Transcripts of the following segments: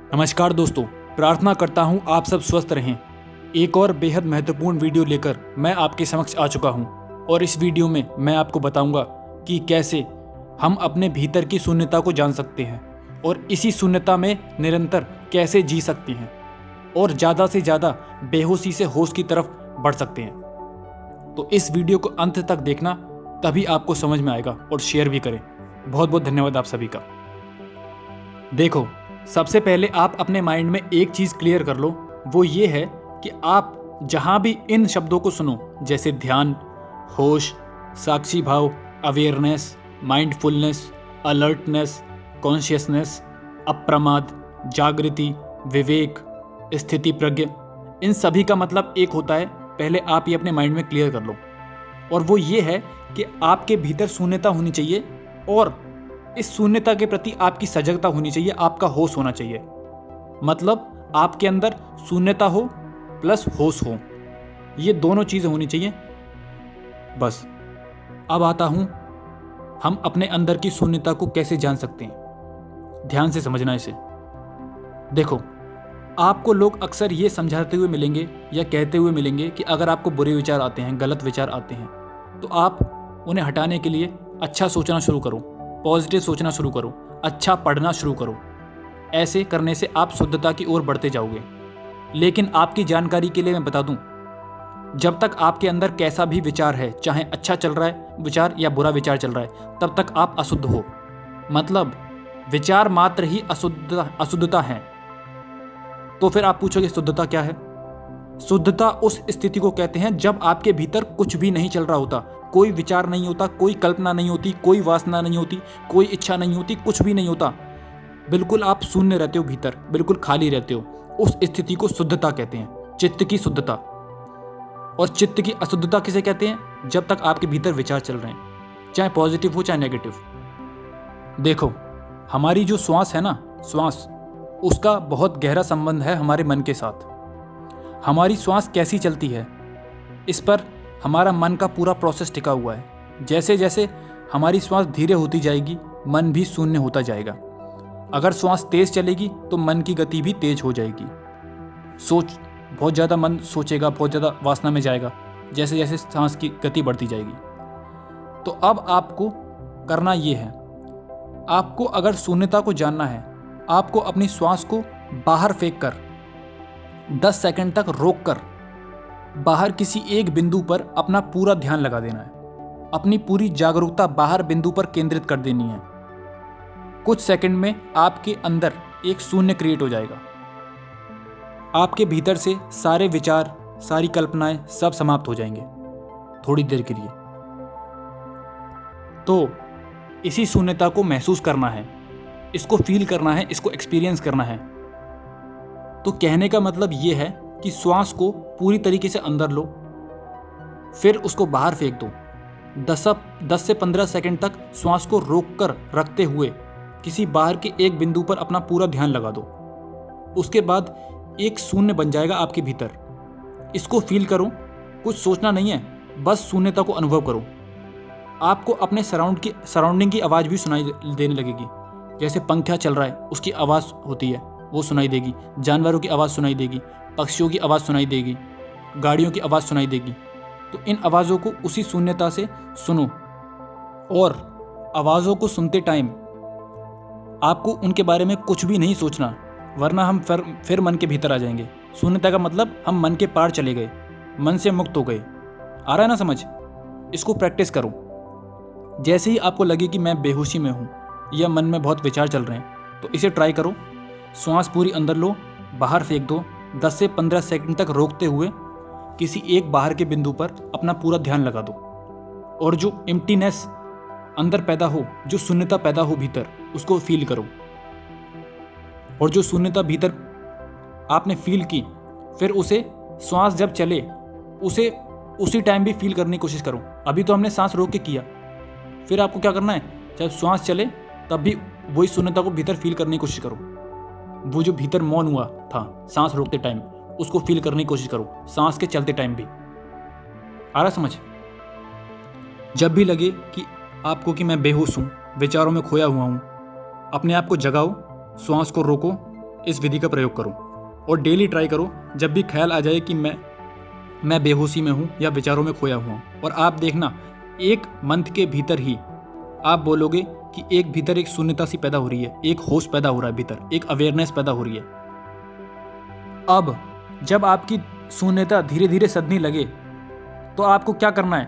नमस्कार दोस्तों, प्रार्थना करता हूँ आप सब स्वस्थ रहें। एक और बेहद महत्वपूर्ण वीडियो लेकर मैं आपके समक्ष आ चुका हूँ और इस वीडियो में मैं आपको बताऊंगा कि कैसे हम अपने भीतर की शून्यता को जान सकते हैं और इसी शून्यता में निरंतर कैसे जी सकते हैं और ज़्यादा से ज़्यादा बेहोशी से होश की तरफ बढ़ सकते हैं। तो इस वीडियो को अंत तक देखना, तभी आपको समझ में आएगा, और शेयर भी करें। बहुत बहुत धन्यवाद आप सभी का। देखो, सबसे पहले आप अपने माइंड में एक चीज़ क्लियर कर लो, वो ये है कि आप जहाँ भी इन शब्दों को सुनो, जैसे ध्यान, होश, साक्षी भाव, अवेयरनेस, माइंडफुलनेस, अलर्टनेस, कॉन्शियसनेस, अप्रमाद, जागृति, विवेक, स्थिति प्रज्ञ, इन सभी का मतलब एक होता है। पहले आप ये अपने माइंड में क्लियर कर लो, और वो ये है कि आपके भीतर शून्यता होनी चाहिए और इस शून्यता के प्रति आपकी सजगता होनी चाहिए, आपका होश होना चाहिए। मतलब आपके अंदर शून्यता हो प्लस होश हो, ये दोनों चीज़ें होनी चाहिए। बस अब आता हूँ, हम अपने अंदर की शून्यता को कैसे जान सकते हैं। ध्यान से समझना इसे। देखो, आपको लोग अक्सर ये समझाते हुए मिलेंगे या कहते हुए मिलेंगे कि अगर आपको बुरे विचार आते हैं, गलत विचार आते हैं, तो आप उन्हें हटाने के लिए अच्छा सोचना शुरू करो, पॉजिटिव सोचना शुरू करो, अच्छा पढ़ना शुरू करो। ऐसे करने से आप शुद्धता की ओर बढ़ते जाओगे। लेकिन आपकी जानकारी के लिए मैं बता दूं, जब तक आपके अंदर कैसा भी विचार है, चाहे अच्छा चल रहा है विचार या बुरा विचार चल रहा है, तब तक आप अशुद्ध हो। मतलब विचार मात्र ही अशुद्धता है। तो फिर आप पूछोगे शुद्धता क्या है? शुद्धता उस स्थिति को कहते हैं जब आपके भीतर कुछ भी नहीं चल रहा होता, कोई विचार नहीं होता, कोई कल्पना नहीं होती, कोई वासना नहीं होती, कोई इच्छा नहीं होती, कुछ भी नहीं होता। बिल्कुल आप शून्य रहते हो, भीतर बिल्कुल खाली रहते हो। उस स्थिति को शुद्धता कहते हैं, चित्त की शुद्धता। और चित्त की अशुद्धता किसे कहते हैं? जब तक आपके भीतर विचार चल रहे हैं, चाहे पॉजिटिव हो चाहे नेगेटिव। देखो, हमारी जो श्वास है ना, श्वास, उसका बहुत गहरा संबंध है हमारे मन के साथ। हमारी श्वास कैसी चलती है, इस पर हमारा मन का पूरा प्रोसेस टिका हुआ है। जैसे जैसे हमारी श्वास धीरे होती जाएगी, मन भी शून्य होता जाएगा। अगर श्वास तेज चलेगी तो मन की गति भी तेज हो जाएगी। बहुत ज़्यादा मन सोचेगा, बहुत ज़्यादा वासना में जाएगा, जैसे जैसे सांस की गति बढ़ती जाएगी। तो अब आपको करना ये है, आपको अगर शून्यता को जानना है, आपको अपनी श्वास को बाहर फेंक कर 10 सेकंड तक रोक कर बाहर किसी एक बिंदु पर अपना पूरा ध्यान लगा देना है। अपनी पूरी जागरूकता बाहर बिंदु पर केंद्रित कर देनी है। कुछ सेकंड में आपके अंदर एक शून्य क्रिएट हो जाएगा। आपके भीतर से सारे विचार, सारी कल्पनाएं सब समाप्त हो जाएंगे थोड़ी देर के लिए। तो इसी शून्यता को महसूस करना है, इसको फील करना है, इसको एक्सपीरियंस करना है। तो कहने का मतलब ये है कि श्वास को पूरी तरीके से अंदर लो, फिर उसको बाहर फेंक दो। 10 से 15 सेकंड तक श्वास को रोक कर रखते हुए किसी बाहर के एक बिंदु पर अपना पूरा ध्यान लगा दो। उसके बाद एक शून्य बन जाएगा आपके भीतर। इसको फील करो, कुछ सोचना नहीं है, बस शून्यता को अनुभव करो। आपको अपने सराउंडिंग की आवाज़ भी सुनाई देने लगेगी। जैसे पंखा चल रहा है, उसकी आवाज़ होती है, वो सुनाई देगी। जानवरों की आवाज़ सुनाई देगी, पक्षियों की आवाज़ सुनाई देगी, गाड़ियों की आवाज़ सुनाई देगी। तो इन आवाज़ों को उसी शून्यता से सुनो, और आवाज़ों को सुनते टाइम आपको उनके बारे में कुछ भी नहीं सोचना, वरना हम फिर मन के भीतर आ जाएंगे। शून्यता का मतलब हम मन के पार चले गए, मन से मुक्त हो गए। आ रहा है ना समझ? इसको प्रैक्टिस करो। जैसे ही आपको लगे कि मैं बेहोशी में हूँ या मन में बहुत विचार चल रहे हैं, तो इसे ट्राई करो। श्वास पूरी अंदर लो, बाहर फेंक दो। 10 से 15 सेकंड तक रोकते हुए किसी एक बाहर के बिंदु पर अपना पूरा ध्यान लगा दो, और जो एम्प्टीनेस अंदर पैदा हो, जो शून्यता पैदा हो भीतर, उसको फील करो। और जो शून्यता भीतर आपने फील की, फिर उसे श्वास जब चले उसे उसी टाइम भी फील करने की कोशिश करो। अभी तो हमने सांस रोक के किया, फिर आपको क्या करना है, जब श्वास चले तब भी वही शून्यता को भीतर फील करने की कोशिश करो। वो जो भीतर मौन हुआ था सांस रोकते टाइम, उसको फील करने की कोशिश करो सांस के चलते टाइम भी। आ रहा समझ? जब भी लगे कि आपको कि मैं बेहोश हूँ, विचारों में खोया हुआ हूँ, अपने आप को जगाओ, श्वास को रोको, इस विधि का प्रयोग करो और डेली ट्राई करो। जब भी ख्याल आ जाए कि मैं बेहोशी में हूँ या विचारों में खोया हुआ हूँ, और आप देखना 1 मंथ के भीतर ही आप बोलोगे कि एक भीतर एक शून्यता सी पैदा हो रही है, एक होश पैदा हो रहा है भीतर, एक अवेयरनेस पैदा हो रही है। अब जब आपकी शून्यता धीरे धीरे सधने लगे तो आपको क्या करना है?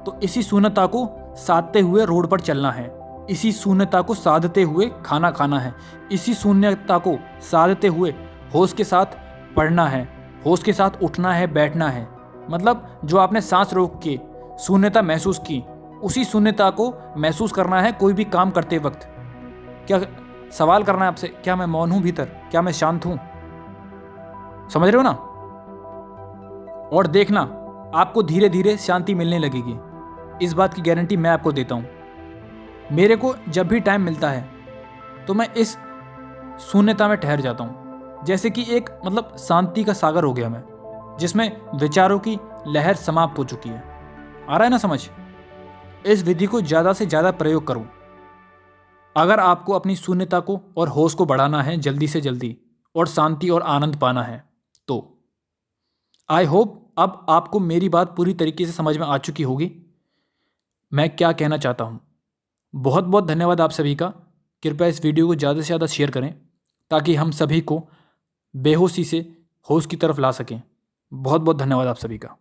तो इसी शून्यता को साधते हुए रोड पर चलना है, इसी शून्यता को साधते हुए खाना खाना है, इसी शून्यता को साधते हुए होश के साथ पढ़ना है, होश के साथ उठना है, बैठना है। मतलब जो आपने सांस रोक के शून्यता महसूस की, उसी शून्यता को महसूस करना है कोई भी काम करते वक्त। क्या सवाल करना है आपसे, क्या मैं मौन हूं भीतर, क्या मैं शांत हूं? समझ रहे हो ना? और देखना आपको धीरे धीरे शांति मिलने लगेगी। इस बात की गारंटी मैं आपको देता हूं। मेरे को जब भी टाइम मिलता है तो मैं इस शून्यता में ठहर जाता हूं, जैसे कि एक मतलब शांति का सागर हो गया मैं, जिसमें विचारों की लहर समाप्त हो चुकी है। आ रहा है ना समझ? इस विधि को ज़्यादा से ज़्यादा प्रयोग करो अगर आपको अपनी शून्यता को और होश को बढ़ाना है जल्दी से जल्दी, और शांति और आनंद पाना है। तो आई होप अब आपको मेरी बात पूरी तरीके से समझ में आ चुकी होगी मैं क्या कहना चाहता हूँ। बहुत बहुत धन्यवाद आप सभी का। कृपया इस वीडियो को ज़्यादा से ज़्यादा शेयर करें ताकि हम सभी को बेहोशी से होश की तरफ ला सकें। बहुत बहुत धन्यवाद आप सभी का।